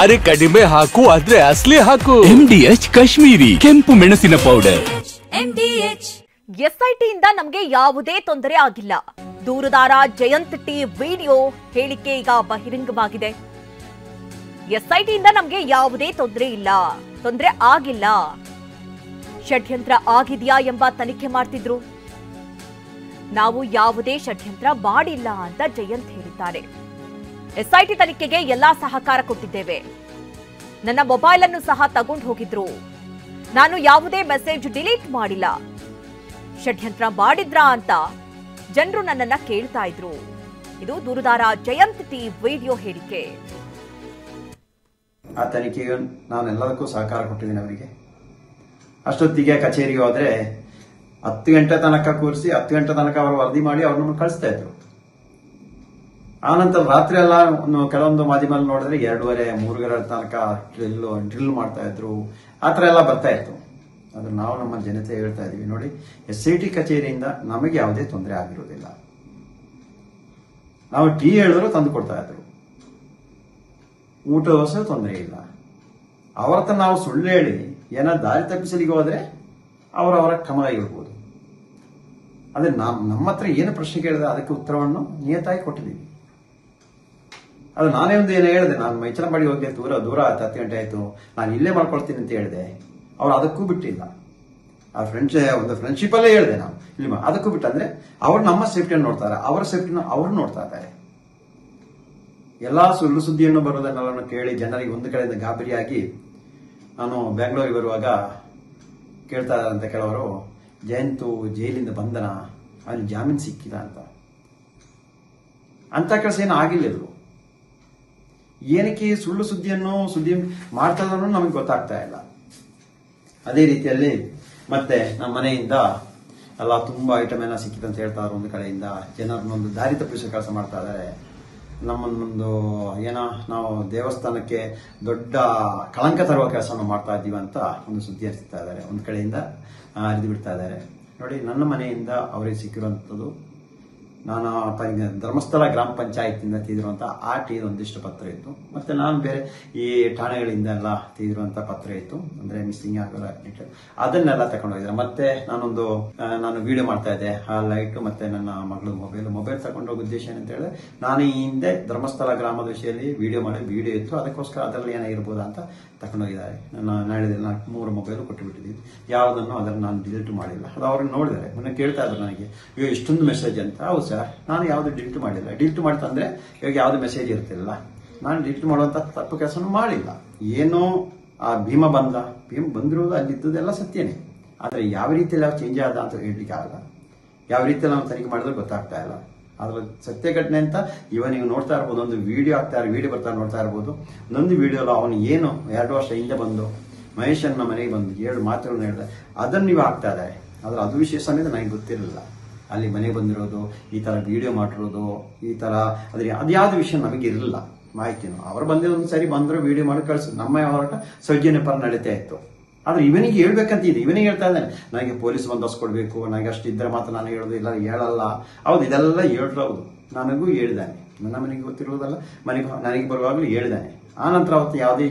ಅರೆ ಕಡಿಮೆ ಹಾಕು ಆದ್ರೆ ಅಸಲಿ ಹಾಕು. MDH ಕಾಶ್ಮೀರಿ ಕೆಂಪು ಮೆಣಸಿನ ಪೌಡರ್. ಎಸ್ಐಟಿಯಿಂದ ನಮಗೆ ಯಾವುದೇ ತೊಂದರೆ ಆಗಿಲ್ಲ. ದೂರುದಾರ ಜಯಂತ್ ಟಿ ವಿಡಿಯೋ ಹೇಳಿಕೆ ಈಗ ಬಹಿರಂಗವಾಗಿದೆ. ಎಸ್ಐಟಿಯಿಂದ ನಮಗೆ ಯಾವುದೇ ತೊಂದರೆ ಆಗಿಲ್ಲ. ಷಡ್ಯಂತ್ರ ಆಗಿದೆಯಾ ಎಂಬ ತನಿಖೆ ಮಾಡ್ತಿದ್ರು. ನಾವು ಯಾವುದೇ ಷಡ್ಯಂತ್ರ ಮಾಡಿಲ್ಲ ಅಂತ ಜಯಂತ್ ಹೇಳಿದ್ದಾರೆ. ಎಸ್ಐಟಿ ತನಿಖೆಗೆ ಎಲ್ಲಾ ಸಹಕಾರ ಕೊಟ್ಟಿದ್ದೇವೆ. ನನ್ನ ಮೊಬೈಲ್ ಅನ್ನು ಸಹ ತಗೊಂಡು ಹೋಗಿದ್ರು. ನಾನು ಯಾವುದೇ ಮೆಸೇಜ್ ಡಿಲೀಟ್ ಮಾಡಿಲ್ಲ. ಷಡ್ಯಂತ್ರ ಮಾಡಿದ್ರಾ ಅಂತ ಜನರು ನನ್ನನ್ನ ಕೇಳ್ತಾ ಇದ್ರು. ಇದು ದೂರುದಾರ ಜಯಂತ್ ಟಿ ವಿಡಿಯೋ ಹೇಳಿಕೆ. ಆ ತನಿಖೆಗೆ ನಾನೆಲ್ಲದಕ್ಕೂ ಸಹಕಾರ ಕೊಟ್ಟಿದ್ದೀನಿ ಅವರಿಗೆ. ಅಷ್ಟೊತ್ತಿಗೆ ಕಚೇರಿಗೆ ಹೋದ್ರೆ 10 ಗಂಟೆ ತನಕ ಕೂರಿಸಿ 10 ಗಂಟೆ ತನಕ ಅವರು ವರದಿ ಮಾಡಿ ಅವ್ರನ್ನ ಕಳಿಸ್ತಾ ಇದ್ರು. ಆನಂತರ ರಾತ್ರಿ ಎಲ್ಲ ಕೆಲವೊಂದು ಮಾಧ್ಯಮ ನೋಡಿದ್ರೆ 2:30-3 ಗಂಟೆ ತನಕ ಡ್ರಿಲ್ ಮಾಡ್ತಾ ಇದ್ರು. ಆತರ ಎಲ್ಲ ಬರ್ತಾ ಇತ್ತು. ಆದ್ರೆ ನಾವು ನಮ್ಮ ಜನತೆ ಹೇಳ್ತಾ ಇದೀವಿ, ನೋಡಿ, SIT ಕಚೇರಿಯಿಂದ ನಮಗೆ ಯಾವುದೇ ತೊಂದರೆ ಆಗಿರೋದಿಲ್ಲ. ನಾವು ಟೀ ಹೇಳಿದ್ರು ತಂದು ಕೊಡ್ತಾ ಇದ್ರು. ಊಟ ದೋಸೆ ತೊಂದರೆ ಇಲ್ಲ. ಅವರ ಹತ್ರ ನಾವು ಸುಳ್ಳು ಹೇಳಿ ಏನಾದ್ರು ದಾರಿ ತಪ್ಪಿಸಲಿಕ್ಕೆ ಹೋದ್ರೆ ಅವರ ಕ್ರಮ ಇರ್ಬೋದು. ಆದ್ರೆ ನಮ್ಮ ಹತ್ರ ಏನು ಪ್ರಶ್ನೆ ಕೇಳಿದ್ರೆ ಅದಕ್ಕೆ ಉತ್ತರವನ್ನು ನಿಯತಾಗಿ ಕೊಟ್ಟಿದ್ದೀವಿ. ಅದು ನಾನೇ ಒಂದು ಏನು ಹೇಳಿದೆ, ನಾನು ಮೈಚಲಂಬಾಡಿ ಹೋಗಿ ದೂರ 10 ಗಂಟೆ ಆಯ್ತು, ನಾನು ಇಲ್ಲೇ ಮಾಡ್ಕೊಳ್ತೀನಿ ಅಂತ ಹೇಳಿದೆ. ಅವ್ರು ಅದಕ್ಕೂ ಬಿಟ್ಟಿಲ್ಲ. ಆ ಒಂದು ಫ್ರೆಂಡ್ಶಿಪ್ ಅಲ್ಲೇ ಹೇಳಿದೆ ನಾವು ಇಲ್ಲಿ ಅದಕ್ಕೂ ಬಿಟ್ಟು. ಅಂದ್ರೆ ಅವ್ರು ನಮ್ಮ ಸೇಫ್ಟಿಯನ್ನು ನೋಡ್ತಾರೆ, ಅವರ ಸೇಫ್ಟಿನ ಅವ್ರು ನೋಡ್ತಾ ಇದ್ದಾರೆ. ಎಲ್ಲಾ ಸುಳ್ಳು ಸುದ್ದಿಯನ್ನು ಬರೋದನ್ನೆಲ್ಲ ಕೇಳಿ ಜನರಿಗೆ ಒಂದು ಕಡೆಯಿಂದ ಗಾಬರಿಯಾಗಿ ನಾನು ಬೆಂಗಳೂರಿಗೆ ಬರುವಾಗ ಕೇಳ್ತಾ ಇದ್ದಾರಂತೆ ಕೆಲವರು, ಜಯಂತು ಜೈಲಿಂದ ಬಂದನ, ಅಲ್ಲಿ ಜಾಮೀನು ಸಿಕ್ಕಿದ ಅಂತ ಕೆಲಸ ಏನು ಆಗಿಲ್ಲರು. ಏನಕ್ಕೆ ಸುಳ್ಳು ಸುದ್ದಿ ಮಾಡ್ತಾ ಇದ್ರು ನಮಗೆ ಗೊತ್ತಾಗ್ತಾ ಇಲ್ಲ. ಅದೇ ರೀತಿಯಲ್ಲಿ ಮತ್ತೆ ನಮ್ಮ ಮನೆಯಿಂದ ಎಲ್ಲ ತುಂಬಾ ಐಟಮ್ ಏನೋ ಸಿಕ್ಕಿದೆ ಅಂತ ಹೇಳ್ತಾ ಇದ್ರು. ಒಂದು ಕಡೆಯಿಂದ ಜನರನ್ನೊಂದು ದಾರಿ ತಪ್ಪಿಸೋ ಕೆಲಸ ಮಾಡ್ತಾ ಇದ್ದಾರೆ. ನಮ್ಮನ್ನೊಂದು ನಾವು ದೇವಸ್ಥಾನಕ್ಕೆ ದೊಡ್ಡ ಕಳಂಕ ತರುವ ಕೆಲಸವನ್ನು ಮಾಡ್ತಾ ಇದ್ದೀವಿ ಅಂತ ಒಂದು ಸುದ್ದಿ ಹರಿಸ್ತಾ ಇದ್ದಾರೆ. ಒಂದು ಕಡೆಯಿಂದ ಹರಿದು ಬಿಡ್ತಾ ಇದ್ದಾರೆ. ನೋಡಿ, ನನ್ನ ಮನೆಯಿಂದ ಅವರಿಗೆ ಸಿಕ್ಕಿರುವಂಥದ್ದು, ನಾನು ಧರ್ಮಸ್ಥಳ ಗ್ರಾಮ ಪಂಚಾಯತಿಂದ ತೆಗೆದಿರುವಂತಹ ಒಂದಿಷ್ಟು ಪತ್ರ ಇತ್ತು. ಮತ್ತೆ ನಾನು ಬೇರೆ ಈ ಠಾಣೆಗಳಿಂದ ಎಲ್ಲ ತೆಗೆದಿರುವಂತ ಪತ್ರ ಇತ್ತು. ಅಂದ್ರೆ ಮಿಸ್ಸಿಂಗ್ ಆಗಿರೋ ಅದನ್ನೆಲ್ಲ ತಗೊಂಡೋಗಿದ್ದಾರೆ. ಮತ್ತೆ ನಾನು ವಿಡಿಯೋ ಮಾಡ್ತಾ ಇದ್ದೆ, ಆ ಲೈಟ್ ಮತ್ತೆ ನನ್ನ ಮಗಳು ಮೊಬೈಲ್ ತಗೊಂಡೋಗೋ ಉದ್ದೇಶ ಏನಂತ ಹೇಳಿದ್ರೆ, ನಾನು ಈ ಹಿಂದೆ ಧರ್ಮಸ್ಥಳ ಗ್ರಾಮದ ವಿಷಯದಲ್ಲಿ ವಿಡಿಯೋ ಇತ್ತು, ಅದಕ್ಕೋಸ್ಕರ ಅದರಲ್ಲಿ ಏನಾಗಿರ್ಬೋದಾ ಅಂತ ತಗೊಂಡೋಗಿದ್ದಾರೆ. ನಾನು ಹೇಳಿದೆ, 3 ಮೊಬೈಲ್ ಕೊಟ್ಟು ಬಿಟ್ಟಿದ್ದೀನಿ, ಯಾವುದನ್ನು ಅದನ್ನು ನಾನು ಡಿಲೀಟ್ ಮಾಡಿಲ್ಲ. ಅದು ಅವ್ರಿಗೆ ನೋಡಿದ್ದಾರೆ, ಮೊನ್ನೆ ಕೇಳ್ತಾ ಇದ್ರು ನನಗೆ, ಇವಾಗ ಇಷ್ಟೊಂದು ಮೆಸೇಜ್ ಅಂತ. ಹೌದು ಸರ್, ನಾನು ಯಾವುದು ಡಿಲೀಟ್ ಮಾಡಿಲ್ಲ. ಡಿಲೀಟ್ ಮಾಡ್ತಂದ್ರೆ ಇವಾಗ ಯಾವ್ದು ಮೆಸೇಜ್ ಇರ್ತಿಲ್ಲ. ನಾನು ಡಿಲೀಟ್ ಮಾಡುವಂತ ತಪ್ಪು ಕೆಲಸನೂ ಮಾಡಿಲ್ಲ. ಏನೋ ಆ ಭೀಮ ಬಂದಿರೋದು ಅಲ್ಲಿದ್ದದೆಲ್ಲ ಸತ್ಯನೇ. ಆದ್ರೆ ಯಾವ ರೀತಿಯಲ್ಲಿ ನಾವು ಚೇಂಜ್ ಆದ ಅಂತ ಹೇಳಲಿಕ್ಕೆ ಆಗಲ್ಲ. ಯಾವ ರೀತಿಯಲ್ಲಿ ನಾವು ತನಿಖೆ ಮಾಡಿದ್ರೆ ಗೊತ್ತಾಗ್ತಾ ಇಲ್ಲ. ಅದ್ರ ಸತ್ಯ ಘಟನೆ ಅಂತ ನೀವು ನೋಡ್ತಾ ಇರ್ಬೋದು. ಒಂದು ವಿಡಿಯೋ ನೋಡ್ತಾ ಇರ್ಬೋದು. ಒಂದೊಂದು ವಿಡಿಯೋ ಅವನು ಏನು 2 ವರ್ಷ ಹಿಂದೆ ಬಂದು ಮಹೇಶನ್ನ ಮನೆಗೆ ಬಂದು 7 ಮಾತುಗಳನ್ನು ಹೇಳಿದೆ, ಅದನ್ನು ನೀವು ಹಾಕ್ತಾ ಇದ್ದಾರೆ. ಆದ್ರೆ ಅದು ವಿಷಯ ಸಮೇತ ನನಗೆ ಗೊತ್ತಿರಲಿಲ್ಲ. ಅಲ್ಲಿ ಮನೆಗೆ ಬಂದಿರೋದು, ಈ ತರ ವಿಡಿಯೋ ಮಾಡಿರೋದು, ಈ ತರ ಅದ್ಯಾವ್ದು ವಿಷಯ ನಮಗೆ ಇರಲಿಲ್ಲ ಮಾಹಿತಿನು. ಅವರು ಬಂದಿರೋದು ಸರಿ, ಬಂದ್ರು ವಿಡಿಯೋ ಮಾಡಿ ಕಳಿಸು, ನಮ್ಮ ಹೋರಾಟ ಸೌಜನ್ಯ ಪರ ನಡೀತಾ ಇತ್ತು. ಆದ್ರೆ ಇವನಿಗೆ ಹೇಳ್ಬೇಕಂತ ಇದೆ. ಇವನಿಗೆ ಹೇಳ್ತಾ ಇದ್ದಾನೆ, ನನಗೆ ಪೊಲೀಸ್ ಬಂದೋಬಸ್ತ್ ಕೊಡ್ಬೇಕು, ನನಗೆ ಅಷ್ಟಿದ್ರೆ ಮಾತ್ರ ನಾನು ಹೇಳೋದು, ಇಲ್ಲ ಹೇಳಲ್ಲ. ಹೌದು, ಇದೆಲ್ಲ ಹೇಳೋದು ನನಗೂ ಹೇಳಿದ್ದಾನೆ. ನನ್ನ ಮನೆಗೆ ಗೊತ್ತಿರೋದಲ್ಲ, ನನಗೆ ಬರುವಾಗಲೂ ಹೇಳಿದ್ದಾನೆ. ಆ ನಂತರ ಅವತ್ತು ಯಾವುದೇ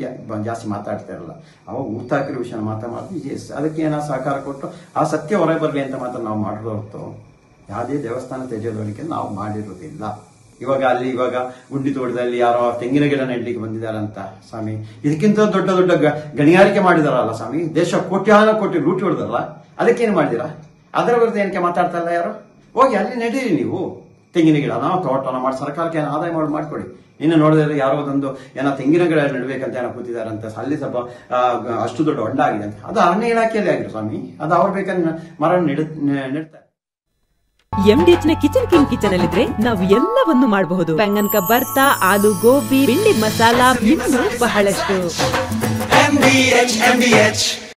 ಜಾಸ್ತಿ ಮಾತಾಡ್ತಾ ಇರಲ್ಲ. ಅವಾಗ ಊತಾಕಿರೋ ವಿಷಯ ಮಾತಾಡ್ತೀವಿ. ಅದಕ್ಕೆ ಏನೋ ಸಹಕಾರ ಕೊಟ್ಟು ಆ ಸತ್ಯ ಹೊರಗೆ ಬರಲಿ ಅಂತ ಮಾತ್ರ ನಾವು ಮಾಡಿರೋ ಹೊರತು ಯಾವುದೇ ದೇವಸ್ಥಾನ ತೆಗೆಯೋದಕ್ಕೆ ನಾವು ಮಾಡಿರೋದಿಲ್ಲ. ಇವಾಗ ಗುಂಡಿ ತೋಟದಲ್ಲಿ ಯಾರೋ ತೆಂಗಿನ ಗಿಡ ನೆಡ್ಲಿಕ್ಕೆ ಬಂದಿದ್ದಾರಂತ ಸ್ವಾಮಿ. ಇದಕ್ಕಿಂತ ದೊಡ್ಡ ಗಣಿಗಾರಿಕೆ ಮಾಡಿದಾರಲ್ಲ ಸ್ವಾಮಿ. ದೇಶ ಕೋಟಿ ಲೂಟಿ ಹೊಡೆದಾರಲ್ಲ, ಅದಕ್ಕೇನು ಮಾಡಿದಿರಾ? ಅದರ ವಿರುದ್ಧ ಏನಕ್ಕೆ ಮಾತಾಡ್ತಾ ಇಲ್ಲ ಯಾರು? ಹೋಗಿ ಅಲ್ಲಿ ನಡೀರಿ ನೀವು ತೆಂಗಿನ ಗಿಡ, ನಾವು ತೋಟನ ಮಾಡಿ ಸರ್ಕಾರಕ್ಕೆ ಆದಾಯ ಮಾಡಿಕೊಡಿ. ಇನ್ನು ನೋಡಿದ್ರೆ ಯಾರೋ ಒಂದು ತೆಂಗಿನ ಗಿಡ ನೆಡ್ಬೇಕಂತ ಕೂತಿದಾರಂತೆ. ಅಲ್ಲಿ ಸ್ವಲ್ಪ ಅಷ್ಟು ದೊಡ್ಡ ಹೊಂಡ ಆಗಿದೆ ಅಂತ. ಅದು ಅರಣ್ಯ ಇಲಾಖೆಯಲ್ಲಿ ಆಗಿರೋ ಸ್ವಾಮಿ. ಅದು ಅವ್ರು ಬೇಕಾದ್ರೆ ಮರ ನೆಡ್ತಾರೆ. MDH ನ ಕಿಚನ್ ಅಲ್ಲಿದ್ರೆ ನಾವು ಎಲ್ಲವನ್ನು ಮಾಡಬಹುದು. ಬೆಂಗನ್ ಕ ಬರ್ತಾ, ಆಲೂ ಗೋಬಿ, ಬಿಂಡಿ ಮಸಾಲಾ, ಇನ್ನೂ ಬಹಳಷ್ಟು.